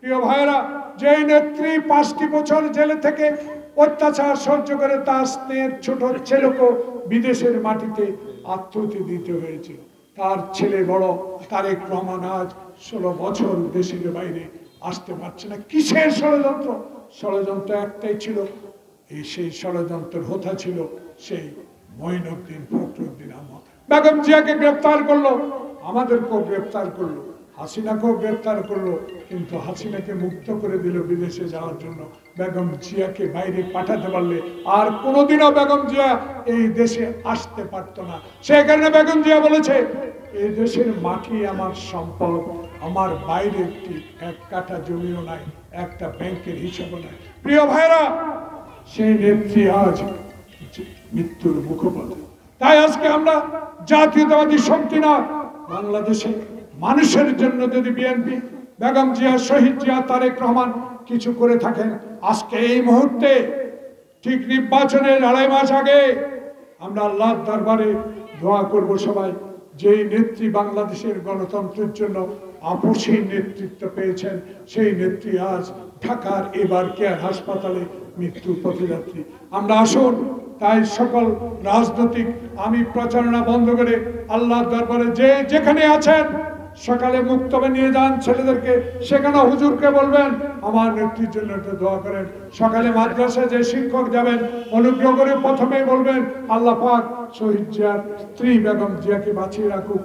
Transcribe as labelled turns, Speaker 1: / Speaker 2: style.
Speaker 1: প্রিয় ভাইরা, যে নেত্রী 5টি বছর জেলে থেকে অত্যাচার সহ্য করে তার স্নেহের ছোট ছেলেকে বিদেশের মাটিতে আত্মহত্যা দিতে হয়েছিল, তার ছেলে বড় তারেক রহমান আজ 16 বছর দেশের বাইরে আসতে পারছে না। কিসের ষড়যন্ত্র? ষড়যন্ত্র একটাই ছিল, সেই ষড়যন্ত্রের হোতা ছিল সেই মঈনুদ্দিন ফখরুদ্দিন আহমদ। বেগম জিয়াকে গ্রেফতার করলো, আমাদেরকেও গ্রেফতার করলো, হাসিনাকেও গ্রেফতার করলো, কিন্তু হাসিনাকে মুক্ত করে দিল বিদেশে যাওয়ার জন্য। বেগম জিয়াকে বাইরে পাঠাতে পারলে আর কোনোদিনও বেগম জিয়া এই দেশে আসতে পারতো না। সেই কারণে বেগম জিয়া বলেছে, এই দেশের মাটি আমার সম্পদ, আমার বাইরে একটি 1 কাঠা জমিও নাই, একটা ব্যাংকের হিসাবও নাই। প্রিয় ভাইরা, সেই নেত্রী আজ মৃত্যুর মুখপথে। তাই আজকে আমরা জাতীয়তাবাদী শক্তি না, বাংলাদেশে মানুষের জন্য যদি বিএনপি, বেগম জিয়া, শহীদ জিয়া, তারেক রহমান কিছু করে থাকেন, আজকে এই মুহূর্তে ঠিক নির্বাচনের 2.5 মাস আগে আমরা আল্লাহর দরবারে দোয়া করব সবাই, যেই নেত্রী বাংলাদেশের গণতন্ত্রের জন্য আপসীর নেতৃত্ব পেয়েছেন, সেই নেত্রী আজ ঢাকার এবার কেয়ার হাসপাতালে মৃত্যু পথযাত্রী। আমরা আসুন, তাই সকল রাজনৈতিক আমি প্রচারণা বন্ধ করে আল্লাহর দরবারে যে যেখানে আছেন সকালে মুক্তবে নিয়ে যান ছেলেদেরকে, সেখানে হুজুরকে বলবেন আমার নেত্রীর জন্য একটু দোয়া করেন। সকালে মাদ্রাসায় যে শিক্ষক যাবেন অনুগ্রহ করে প্রথমেই বলবেন আল্লাহ পাক শহীদ জিয়ার স্ত্রী বেগম জিয়াকে বাঁচিয়ে রাখুক।